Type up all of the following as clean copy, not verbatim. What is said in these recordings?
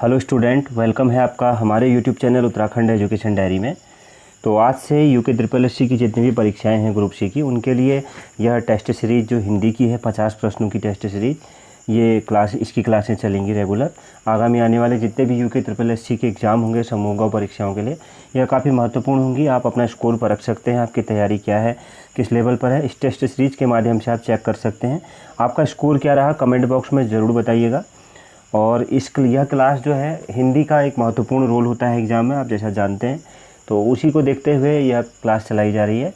Hello student, welcome है आपका हमारे YouTube channel Uttarakhand education diary में। तो आज से यूके ट्रिपल एससी की जितनी भी परीक्षाएं हैं ग्रुप सी की, उनके लिए यह टेस्ट सीरीज़ जो हिंदी की है 50 प्रश्नों की टेस्ट सीरीज़, ये इसकी क्लासें चलेंगी रेगुलर। आगामी आने वाले जितने भी यूके ट्रिपल एससी के एग्ज़ाम होंगे समूह ग परीक्षाओं के लिए, यह काफ़ी महत्वपूर्ण होंगी। आप अपना स्कोर परख सकते हैं, आपकी तैयारी क्या है, किस लेवल पर है, इस टेस्ट सीरीज़ के माध्यम से आप चेक कर सकते हैं। आपका स्कोर क्या रहा कमेंट बॉक्स में ज़रूर बताइएगा। और यह क्लास जो है, हिंदी का एक महत्वपूर्ण रोल होता है एग्ज़ाम में, आप जैसा जानते हैं, तो उसी को देखते हुए यह क्लास चलाई जा रही है।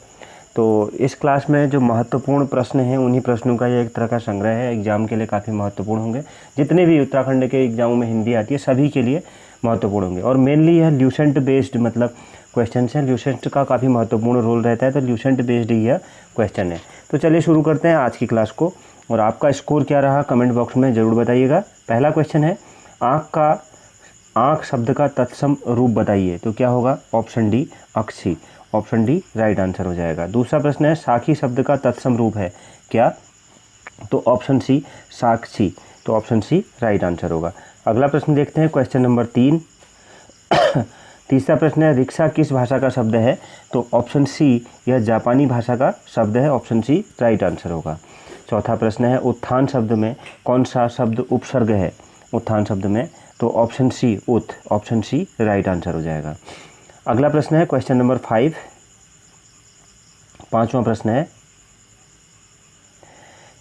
तो इस क्लास में जो महत्वपूर्ण प्रश्न हैं, उन्हीं प्रश्नों का यह एक तरह का संग्रह है, एग्ज़ाम के लिए काफ़ी महत्वपूर्ण होंगे। जितने भी उत्तराखंड के एग्ज़ामों में हिंदी आती है सभी के लिए महत्वपूर्ण होंगे। और मेनली यह ल्यूसेंट बेस्ड मतलब क्वेश्चन हैं, ल्यूसेंट का काफ़ी महत्वपूर्ण रोल रहता है, तो ल्यूसेंट बेस्ड ही यह क्वेश्चन है। तो चलिए शुरू करते हैं आज की क्लास को। और आपका स्कोर क्या रहा कमेंट बॉक्स में ज़रूर बताइएगा। पहला क्वेश्चन है, आँख शब्द का तत्सम रूप बताइए। तो क्या होगा? ऑप्शन डी अक्षी, ऑप्शन डी राइट आंसर हो जाएगा। दूसरा प्रश्न है, साखी शब्द का तत्सम रूप है क्या? तो ऑप्शन सी साक्षी, तो ऑप्शन सी राइट आंसर होगा। अगला प्रश्न देखते हैं, क्वेश्चन नंबर 3। तीसरा प्रश्न है, रिक्शा किस भाषा का शब्द है? तो ऑप्शन सी यह जापानी भाषा का शब्द है, ऑप्शन सी राइट आंसर होगा। चौथा प्रश्न है, उत्थान शब्द में कौन सा शब्द उपसर्ग है? उत्थान शब्द में, तो ऑप्शन सी उत, ऑप्शन सी राइट आंसर हो जाएगा। अगला प्रश्न है क्वेश्चन नंबर 5। पांचवा प्रश्न है,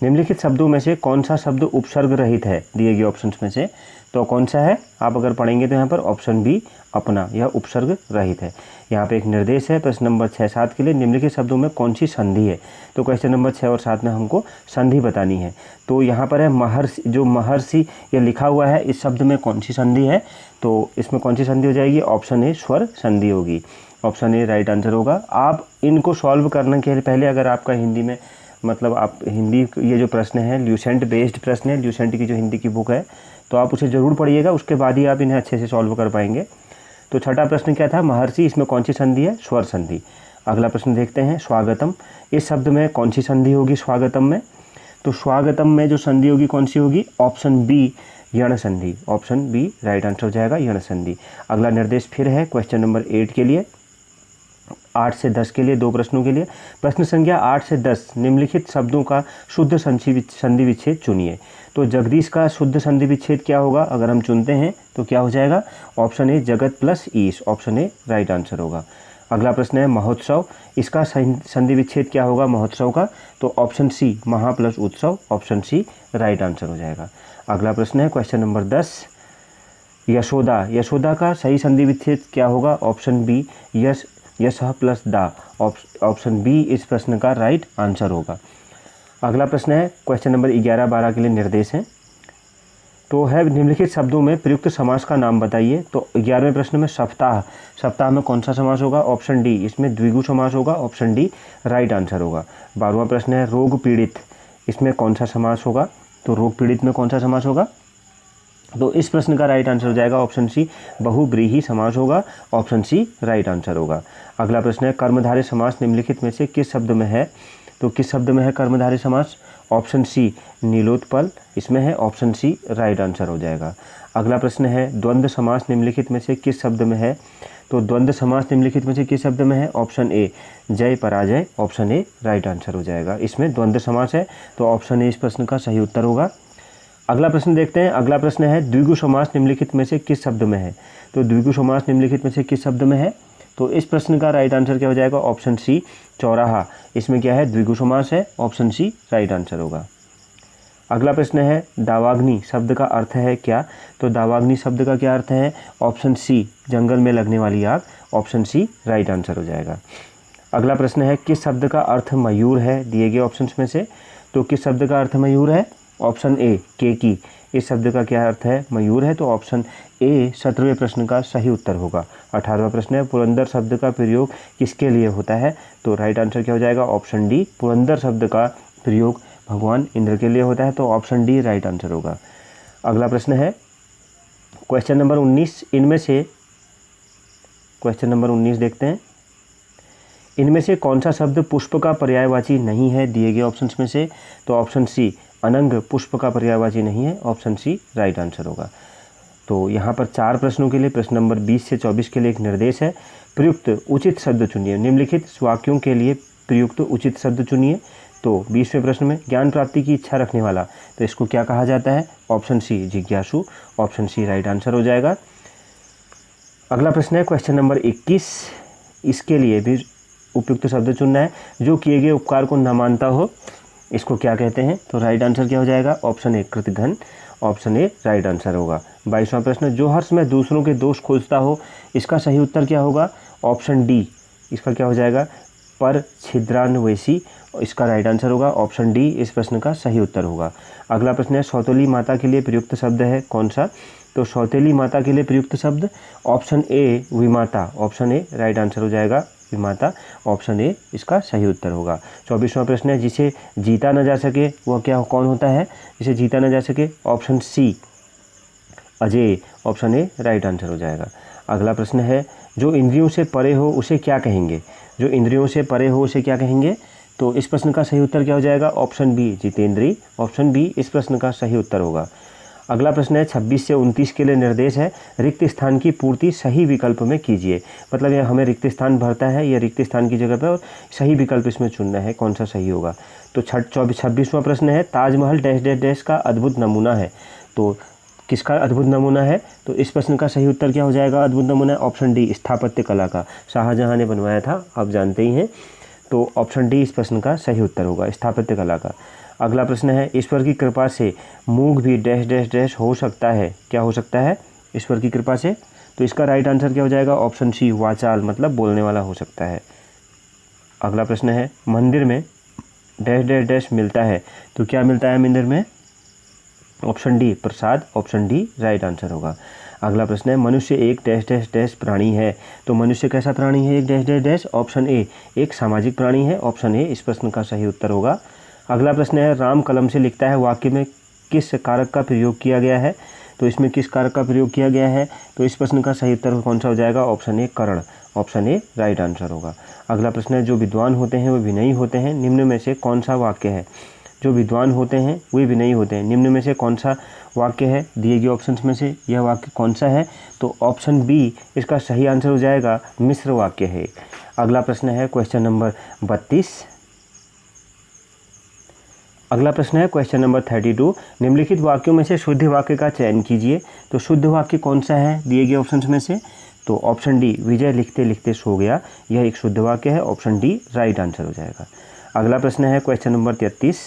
निम्नलिखित शब्दों में से कौन सा शब्द उपसर्ग रहित है? दिए गए ऑप्शंस में से तो कौन सा है? आप अगर पढ़ेंगे तो यहाँ पर ऑप्शन बी अपना, यह उपसर्ग रहित है। यहाँ पे एक निर्देश है प्रश्न नंबर 6-7 के लिए, निम्नलिखित शब्दों में कौन सी संधि है? तो क्वेश्चन नंबर 6 और 7 में हमको संधि बतानी है। तो यहाँ पर है महर्षि, जो महर्षि ये लिखा हुआ है, इस शब्द में कौन सी संधि है? तो इसमें कौन सी संधि हो जाएगी? ऑप्शन ए स्वर संधि होगी, ऑप्शन ए राइट आंसर होगा। आप इनको सॉल्व करने के पहले अगर आपका हिंदी में मतलब आप हिंदी, ये जो प्रश्न है ल्यूसेंट बेस्ड प्रश्न है, ल्यूसेंट की जो हिंदी की बुक है, तो आप उसे ज़रूर पढ़िएगा, उसके बाद ही आप इन्हें अच्छे से सॉल्व कर पाएंगे। तो छठा प्रश्न क्या था? महर्षि, इसमें कौन सी संधि है? स्वर संधि। अगला प्रश्न देखते हैं, स्वागतम, इस शब्द में कौन सी संधि होगी स्वागतम में? तो स्वागतम में जो संधि होगी कौन सी होगी? ऑप्शन बी यण संधि, ऑप्शन बी राइट आंसर हो जाएगा, यण संधि। अगला निर्देश फिर है क्वेश्चन नंबर 8 के लिए, 8 से 10 के लिए, 2 प्रश्नों के लिए। प्रश्न संख्या 8 से 10, निम्नलिखित शब्दों का शुद्ध संधि विच्छेद चुनिए। तो जगदीश का शुद्ध संधि विच्छेद क्या होगा अगर हम चुनते हैं तो क्या हो जाएगा? ऑप्शन ए जगत प्लस ईश, ऑप्शन ए राइट आंसर होगा। अगला प्रश्न है, महोत्सव, इसका संधि विच्छेद क्या होगा महोत्सव का? तो ऑप्शन सी महा प्लस उत्सव, ऑप्शन सी राइट आंसर हो जाएगा। अगला प्रश्न है क्वेश्चन नंबर 10, यशोदा, यशोदा का सही संधि विच्छेद क्या होगा? ऑप्शन बी यश प्लस दा, ऑप्शन बी इस प्रश्न का राइट आंसर होगा। अगला प्रश्न है क्वेश्चन नंबर 11-12 के लिए निर्देश हैं। तो है, निम्नलिखित शब्दों में प्रयुक्त समास का नाम बताइए। तो 11वें प्रश्न में सप्ताह, सप्ताह में कौन सा समास होगा? ऑप्शन डी, इसमें द्विगु समास होगा, ऑप्शन डी राइट आंसर होगा। 12वां प्रश्न है, रोग पीड़ित, इसमें कौन सा समास होगा? तो रोग पीड़ित में कौन सा समास होगा? तो इस प्रश्न का राइट आंसर हो जाएगा ऑप्शन सी बहुब्रीहि समास होगा, ऑप्शन सी राइट आंसर होगा। अगला प्रश्न है, कर्मधारय समास निम्नलिखित में से किस शब्द में है? तो किस शब्द में है कर्मधारय समास? ऑप्शन सी नीलोत्पल इसमें है, ऑप्शन सी राइट आंसर हो जाएगा। अगला प्रश्न है, द्वंद्व समास निम्नलिखित में से किस शब्द में है? तो द्वंद्व समास निम्नलिखित में से किस शब्द में है? ऑप्शन ए जय पराजय, ऑप्शन ए राइट आंसर हो जाएगा। इसमें द्वंद्व समास है, तो ऑप्शन ए इस प्रश्न का सही उत्तर होगा। अगला प्रश्न देखते हैं। अगला प्रश्न है, द्विगु समास निम्नलिखित में से किस शब्द में है? तो द्विगु समास निम्नलिखित में से किस शब्द में है? तो इस प्रश्न का राइट आंसर क्या हो जाएगा? ऑप्शन सी चौराहा, इसमें क्या है? द्विगु समास है, ऑप्शन सी राइट आंसर होगा। अगला प्रश्न है, दावाग्नि शब्द का अर्थ है क्या? तो दावाग्नि शब्द का क्या अर्थ है? ऑप्शन सी जंगल में लगने वाली आग, ऑप्शन सी राइट आंसर हो जाएगा। अगला प्रश्न है, किस शब्द का अर्थ मयूर है? दिए गए ऑप्शंस में से तो किस शब्द का अर्थ मयूर है? ऑप्शन ए केकी, इस शब्द का क्या अर्थ है? मयूर है, तो ऑप्शन ए 17वें प्रश्न का सही उत्तर होगा। 18वां प्रश्न है, पुरंदर शब्द का प्रयोग किसके लिए होता है? तो राइट आंसर क्या हो जाएगा? ऑप्शन डी पुरंदर शब्द का प्रयोग भगवान इंद्र के लिए होता है, तो ऑप्शन डी राइट आंसर होगा। अगला प्रश्न है क्वेश्चन नंबर 19, इनमें से क्वेश्चन नंबर 19 देखते हैं, इनमें से कौन सा शब्द पुष्प का पर्यायवाची नहीं है? दिए गए ऑप्शंस में से तो ऑप्शन सी अनंग पुष्प का पर्यायवाची नहीं है, ऑप्शन सी राइट आंसर होगा। तो यहाँ पर 4 प्रश्नों के लिए प्रश्न नंबर 20 से 24 के लिए एक निर्देश है। प्रयुक्त उचित शब्द चुनिए, निम्नलिखित वाक्यों के लिए प्रयुक्त उचित शब्द चुनिए। तो 20वें प्रश्न में ज्ञान प्राप्ति की इच्छा रखने वाला, तो इसको क्या कहा जाता है? ऑप्शन सी जिज्ञासु, ऑप्शन सी राइट आंसर हो जाएगा। अगला प्रश्न है क्वेश्चन नंबर 21, इसके लिए भी उपयुक्त शब्द चुनना है। जो किए गए उपकार को न मानता हो, इसको क्या कहते हैं? तो राइट आंसर क्या हो जाएगा? ऑप्शन ए कृतघ्न, ऑप्शन ए राइट आंसर होगा। 22वां प्रश्न, जो हर्ष में दूसरों के दोष खोजता हो, इसका सही उत्तर क्या होगा? ऑप्शन डी, इसका क्या हो जाएगा? पर छिद्रान्वेषी, इसका राइट आंसर होगा ऑप्शन डी, इस प्रश्न का सही उत्तर होगा। अगला प्रश्न है सौतेली माता के लिए प्रयुक्त शब्द है कौन सा? तो सौतेली माता के लिए प्रयुक्त शब्द ऑप्शन ए विमाता, ऑप्शन ए राइट आंसर हो जाएगा विमाता, ऑप्शन ए इसका सही उत्तर होगा। 24वां प्रश्न है जिसे जीता न जा सके वह क्या कौन होता है? जिसे जीता न जा सके, option C Ajay, option A right answer हो जाएगा। अगला प्रश्न है जो इंद्रियों से परे हो उसे क्या कहेंगे? जो इंद्रियों से परे हो उसे क्या कहेंगे? तो इस प्रश्न का सही उत्तर क्या हो जाएगा? ऑप्शन बी जितेंद्री, ऑप्शन बी इस प्रश्न का सही उत्तर होगा। अगला प्रश्न है 26 से 29 के लिए निर्देश है, रिक्त स्थान की पूर्ति सही विकल्प में कीजिए। मतलब यह हमें रिक्त स्थान भरता है, या रिक्त स्थान की जगह पर और सही विकल्प इसमें चुनना है, कौन सा सही होगा। तो 26वां प्रश्न है ताजमहल डैश डैश डैश का अद्भुत नमूना है, तो किसका अद्भुत नमूना है? तो इस प्रश्न का सही उत्तर क्या हो जाएगा? अद्भुत नमूना ऑप्शन डी स्थापत्य कला का, शाहजहां ने बनवाया था, आप जानते ही हैं। तो ऑप्शन डी इस प्रश्न का सही उत्तर होगा, स्थापत्य कला का। अगला प्रश्न है ईश्वर की कृपा से मूग भी डैश डैश डैश हो सकता है, क्या हो सकता है ईश्वर की कृपा से? तो इसका राइट आंसर क्या हो जाएगा? ऑप्शन सी वाचाल, मतलब बोलने वाला हो सकता है। अगला प्रश्न है मंदिर में डैश डैश डैश मिलता है, तो क्या मिलता है मंदिर में? ऑप्शन डी प्रसाद, ऑप्शन डी राइट आंसर होगा। अगला प्रश्न है मनुष्य एक डैश डैश डैश प्राणी है, तो मनुष्य कैसा प्राणी है एक dash dash dash? Option A एक सामाजिक प्राणी है, ऑप्शन ए इस प्रश्न का सही उत्तर होगा। अगला प्रश्न है राम कलम से लिखता है वाक्य में किस कारक का प्रयोग किया गया है? तो इसमें किस कारक का प्रयोग किया गया है? तो इस प्रश्न का सही उत्तर कौन सा हो जाएगा? Option A Karna, option A right answer होगा। अगला प्रश्न है जो विद्वान होते हैं वे विनयी होते हैं, निम्न में से कौन सा वाक्य है? जो विद्वान होते हैं वे विनयी होते हैं, निम्न में से कौन सा वाक्य है? दिए गए ऑप्शंस में से यह वाक्य कौन सा है? तो ऑप्शन बी इसका सही आंसर हो जाएगा, मिश्र वाक्य है। अगला प्रश्न है क्वेश्चन नंबर 32। अगला प्रश्न है क्वेश्चन नंबर 32, निम्नलिखित वाक्यों में से शुद्ध वाक्य का चयन कीजिए। तो शुद्ध वाक्य कौन सा है दिए गए ऑप्शंस में से? तो ऑप्शन डी विजय लिखते लिखते सो गया, यह एक शुद्ध वाक्य है, ऑप्शन डी राइट आंसर हो जाएगा। अगला प्रश्न है क्वेश्चन नंबर 33,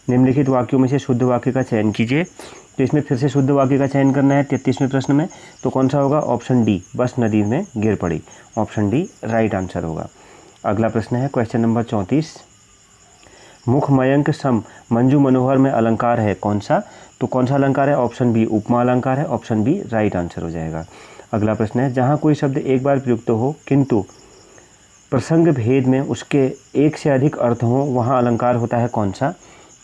निम्नलिखित वाक्यों में से शुद्ध वाक्य का चयन कीजिए। तो इसमें फिर से शुद्ध वाक्य का चयन करना है 33वें प्रश्न में, तो कौन सा होगा? ऑप्शन डी बस नदी में गिर पड़ी, ऑप्शन डी राइट आंसर होगा। अगला प्रश्न है क्वेश्चन नंबर 34, मुख मयंक सम मंजू मनोहर में अलंकार है कौन सा? तो कौन सा अलंकार है? ऑप्शन बी उपमा अलंकार है, ऑप्शन बी राइट आंसर हो जाएगा। अगला प्रश्न है जहाँ कोई शब्द एक बार प्रयुक्त हो किंतु प्रसंग भेद में उसके एक से अधिक अर्थ हो, वहाँ अलंकार होता है कौन सा?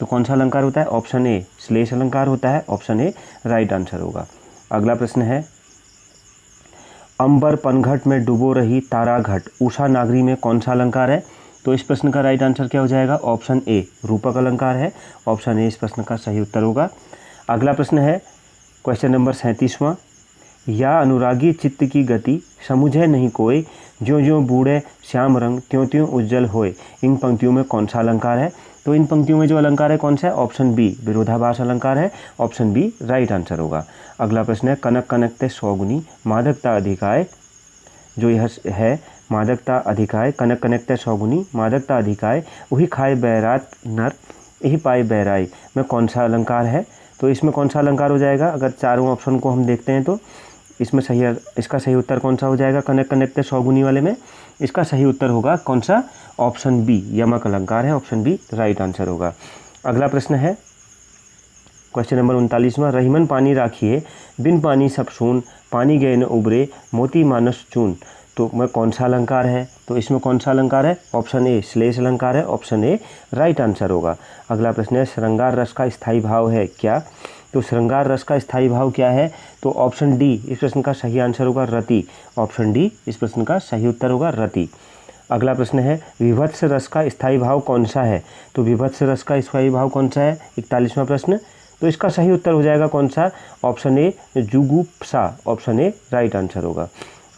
तो कौन सा अलंकार होता है? ऑप्शन ए श्लेष अलंकार होता है, ऑप्शन ए राइट आंसर होगा। अगला प्रश्न है अंबर पनघट में डूबो रही तारा घट उषा नागरी में कौन सा अलंकार है? तो इस प्रश्न का राइट आंसर क्या हो जाएगा? ऑप्शन ए रूपक अलंकार है, ऑप्शन ए इस प्रश्न का सही उत्तर होगा। अगला प्रश्न है क्वेश्चन नंबर 37वां, या अनुरागी चित्त की गति समुझे नहीं कोई, ज्यों ज्यों बूढ़े श्याम रंग त्यों त्यों उज्जवल होए, इन पंक्तियों में कौन सा अलंकार है? तो इन पंक्तियों में जो अलंकार है कौन सा है? ऑप्शन बी विरोधाभास अलंकार है, ऑप्शन बी राइट आंसर होगा। अगला प्रश्न है कनक कनकते सौगुनी मादकता अधिकाय, जो यह है मादकता अधिकाय, कनक कनकते सौगुनी मादकता अधिकाय, वही खाए बैरात नर यही पाए बैराई में कौन सा अलंकार है? तो इसमें कौन सा अलंकार हो जाएगा? अगर चारों ऑप्शन को हम देखते हैं तो इसमें इसका सही उत्तर कौन सा हो जाएगा? कनक कनकते सौगुनी वाले में इसका सही उत्तर होगा कौन सा? ऑप्शन बी यमक अलंकार है, ऑप्शन बी राइट आंसर होगा। अगला प्रश्न है क्वेश्चन नंबर 39वां, रहीमन पानी राखिए बिन पानी सब सून, पानी गए न उबरे मोती मानस चून, तो मैं कौन सा अलंकार है? तो इसमें कौन सा अलंकार है? ऑप्शन ए श्लेष अलंकार है, ऑप्शन ए राइट आंसर होगा। अगला प्रश्न है श्रृंगार रस का स्थायी भाव है क्या? तो श्रृंगार रस का स्थायी भाव क्या है? तो ऑप्शन डी इस प्रश्न का सही आंसर होगा रति, ऑप्शन डी इस प्रश्न का सही उत्तर होगा रति। अगला प्रश्न है विभत्स रस का स्थायी भाव कौन सा है? तो विभत्स रस का स्थायी भाव कौन सा है? 41वां प्रश्न, तो इसका सही उत्तर हो जाएगा कौन सा, ऑप्शन ए जुगुप्सा, ऑप्शन ए राइट आंसर होगा।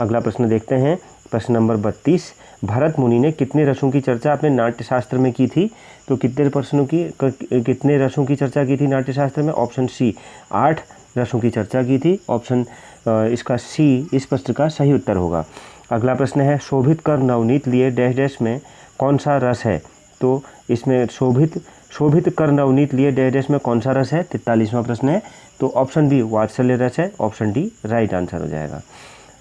अगला प्रश्न देखते हैं, प्रश्न नंबर 32, भरत मुनि ने कितने रसों की चर्चा अपने नाट्यशास्त्र में की थी, तो कितने रसों की चर्चा की थी नाट्यशास्त्र में, ऑप्शन सी 8 रसों की चर्चा की थी, ऑप्शन इसका सी इस प्रश्न का सही उत्तर होगा। अगला प्रश्न है, शोभित कर नवनीत लिए डैश डैश में कौन सा रस है, तो इसमें शोभित कर नवनीत लिए डैश डैश में कौन सा रस है, 43वां प्रश्न है, तो ऑप्शन बी वात्सल्य रस है, ऑप्शन डी राइट आंसर हो जाएगा।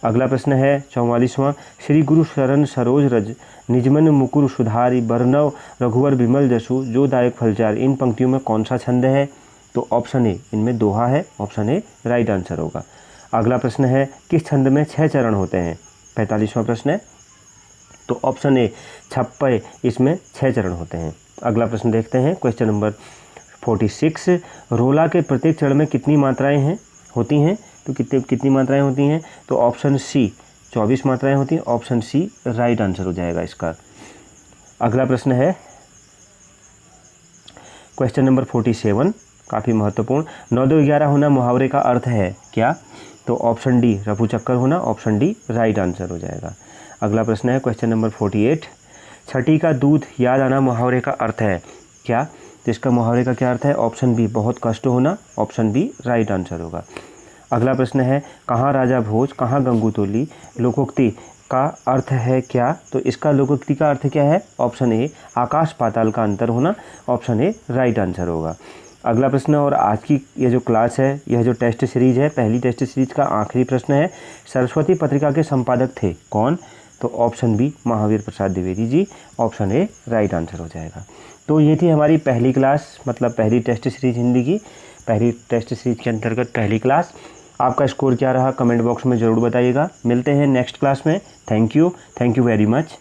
अगला प्रश्न है 44वां, श्री गुरु शरण सरोज रज निजमन मुकुर सुधारी बरनव रघुवर विमल जसु जो दायक फलचार, इन पंक्तियों में कौन सा छंद है, तो ऑप्शन ए इनमें दोहा है, ऑप्शन ए राइट आंसर होगा। अगला प्रश्न है, किस छंद में 6 चरण होते हैं, 45वां प्रश्न है, तो ऑप्शन ए छप्पय, इसमें 6 चरण होते हैं। अगला प्रश्न देखते हैं, क्वेश्चन नंबर 46, रोला के प्रत्येक चरण में कितनी मात्राएं होती हैं, तो कितनी मात्राएं होती हैं, तो ऑप्शन सी 24 मात्राएं होती हैं, ऑप्शन सी राइट आंसर हो जाएगा इसका। अगला प्रश्न है क्वेश्चन नंबर 47, काफ़ी महत्वपूर्ण, 9 2 11 होना मुहावरे का अर्थ है क्या, तो ऑप्शन डी रफू चक्कर होना, ऑप्शन डी राइट आंसर हो जाएगा। अगला प्रश्न है क्वेश्चन नंबर 48, छठी का दूध याद आना मुहावरे का अर्थ है क्या, तो इसका मुहावरे का क्या अर्थ है, ऑप्शन बी बहुत कष्ट होना, ऑप्शन बी राइट आंसर होगा। अगला प्रश्न है, कहाँ राजा भोज कहाँ गंगुतोली लोकोक्ति का अर्थ है क्या, तो इसका लोकोक्ति का अर्थ क्या है, ऑप्शन ए आकाश पाताल का अंतर होना, ऑप्शन ए राइट आंसर होगा। अगला प्रश्न, और आज की ये जो क्लास है, यह जो टेस्ट सीरीज है, पहली टेस्ट सीरीज का आखिरी प्रश्न है, सरस्वती पत्रिका के संपादक थे कौन, तो option B Mahavir Prasad Dwivedi ji, option A right answer हो जाएगा। तो ये थी हमारी पहली क्लास, मतलब पहली टेस्ट सीरीज हिंदी की, पहली टेस्ट सीरीज के अंतर्गत पहली क्लास। आपका स्कोर क्या रहा कमेंट बॉक्स में ज़रूर बताइएगा। मिलते हैं नेक्स्ट क्लास में। Thank you very much.